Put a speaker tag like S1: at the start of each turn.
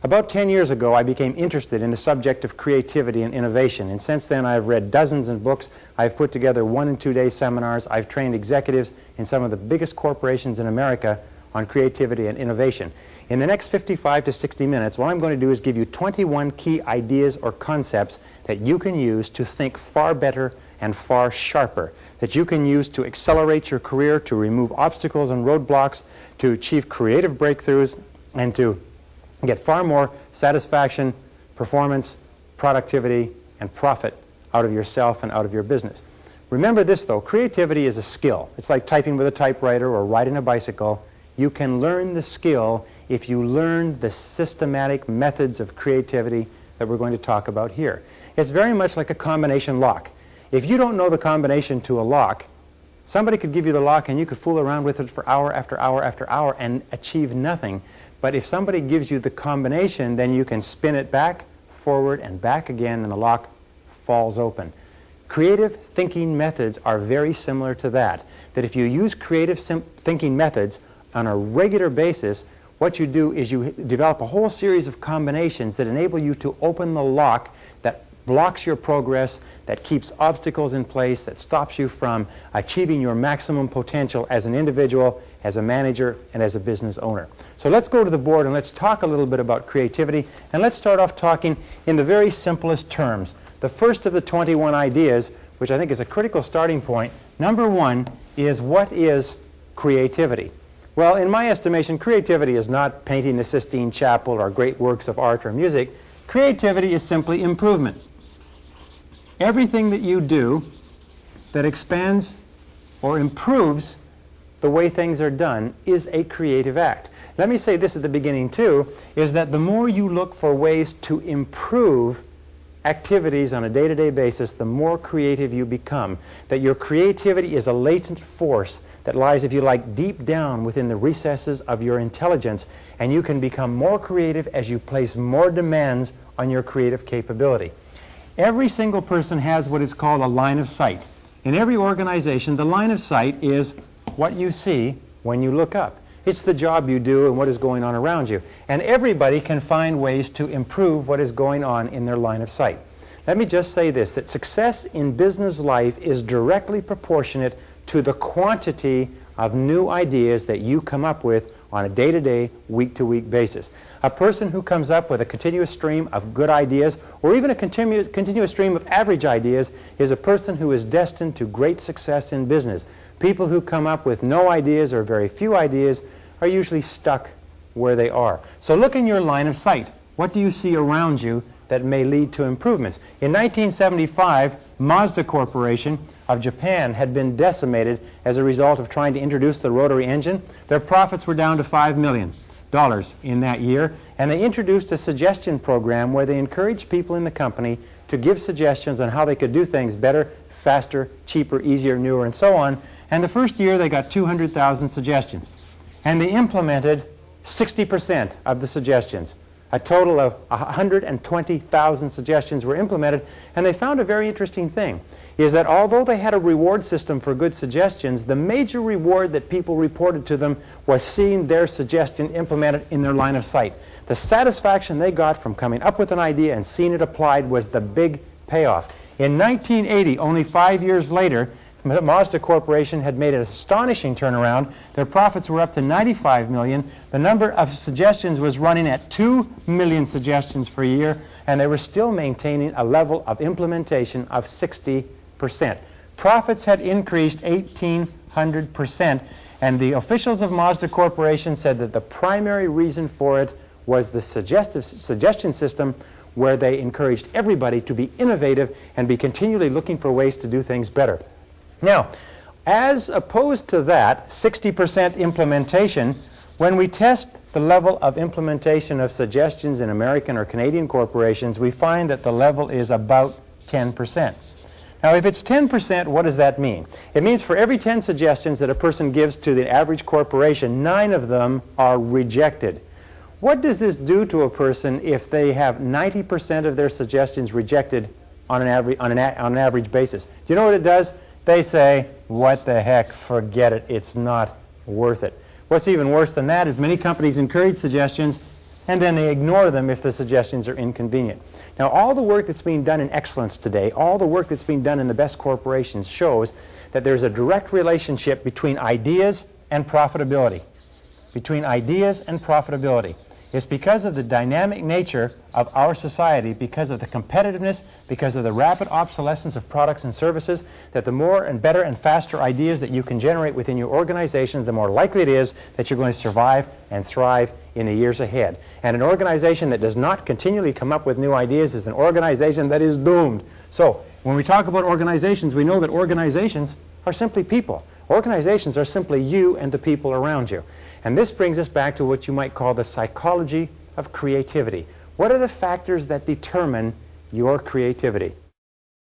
S1: About 10 years ago, I became interested in the subject of creativity and innovation, and since then I've read dozens of books, I've put together 1- and 2-day seminars, I've trained executives in some of the biggest corporations in America on creativity and innovation. In the next 55 to 60 minutes, what I'm going to do is give you 21 key ideas or concepts that you can use to think far better and far sharper, that you can use to accelerate your career, to remove obstacles and roadblocks, to achieve creative breakthroughs, and to get far more satisfaction, performance, productivity, and profit out of yourself and out of your business. Remember this, though, creativity is a skill. It's like typing with a typewriter or riding a bicycle. You can learn the skill if you learn the systematic methods of creativity that we're going to talk about here. It's very much like a combination lock. If you don't know the combination to a lock, somebody could give you the lock and you could fool around with it for hour after hour after hour and achieve nothing. But if somebody gives you the combination, then you can spin it back, forward, and back again, and the lock falls open. Creative thinking methods are very similar to that. That if you use creative thinking methods on a regular basis, what you do is you develop a whole series of combinations that enable you to open the lock that blocks your progress, that keeps obstacles in place, that stops you from achieving your maximum potential as an individual, as a manager, and as a business owner. So let's go to the board and let's talk a little bit about creativity, and let's start off talking in the very simplest terms. The first of the 21 ideas, which I think is a critical starting point, number one is, what is creativity? Well, in my estimation, creativity is not painting the Sistine Chapel or great works of art or music. Creativity is simply improvement. Everything that you do that expands or improves the way things are done is a creative act. Let me say this at the beginning too, is that the more you look for ways to improve activities on a day-to-day basis, the more creative you become. That your creativity is a latent force that lies, if you like, deep down within the recesses of your intelligence, and you can become more creative as you place more demands on your creative capability. Every single person has what is called a line of sight. In every organization, the line of sight is what you see when you look up. It's the job you do and what is going on around you. And everybody can find ways to improve what is going on in their line of sight. Let me just say this, that success in business life is directly proportionate to the quantity of new ideas that you come up with on a day-to-day, week-to-week basis. A person who comes up with a continuous stream of good ideas, or even a continuous stream of average ideas, is a person who is destined to great success in business. People who come up with no ideas or very few ideas are usually stuck where they are. So look in your line of sight. What do you see around you that may lead to improvements? In 1975, Mazda Corporation of Japan had been decimated as a result of trying to introduce the rotary engine. Their profits were down to $5 million in that year, and they introduced a suggestion program where they encouraged people in the company to give suggestions on how they could do things better, faster, cheaper, easier, newer, and so on. And the first year they got 200,000 suggestions, and they implemented 60% of the suggestions. A total of 120,000 suggestions were implemented, and they found a very interesting thing, is that although they had a reward system for good suggestions, the major reward that people reported to them was seeing their suggestion implemented in their line of sight. The satisfaction they got from coming up with an idea and seeing it applied was the big payoff. In 1980, only 5 years later, Mazda Corporation had made an astonishing turnaround. Their profits were up to 95 million. The number of suggestions was running at 2 million suggestions per year, and they were still maintaining a level of implementation of 60%. Profits had increased 1,800%, and the officials of Mazda Corporation said that the primary reason for it was the suggestion system, where they encouraged everybody to be innovative and be continually looking for ways to do things better. Now, as opposed to that 60% implementation, when we test the level of implementation of suggestions in American or Canadian corporations, we find that the level is about 10%. Now, if it's 10%, what does that mean? It means for every 10 suggestions that a person gives to the average corporation, 9 of them are rejected. What does this do to a person if they have 90% of their suggestions rejected on an average basis? Do you know what it does? They say, what the heck, forget it, it's not worth it. What's even worse than that is many companies encourage suggestions, and then they ignore them if the suggestions are inconvenient. Now, all the work that's being done in excellence today, all the work that's being done in the best corporations shows that there's a direct relationship between ideas and profitability. Between ideas and profitability. It's because of the dynamic nature of our society, because of the competitiveness, because of the rapid obsolescence of products and services, that the more and better and faster ideas that you can generate within your organization, the more likely it is that you're going to survive and thrive in the years ahead. And an organization that does not continually come up with new ideas is an organization that is doomed. So, when we talk about organizations, we know that organizations are simply people. Organizations are simply you and the people around you. And this brings us back to what you might call the psychology of creativity. What are the factors that determine your creativity?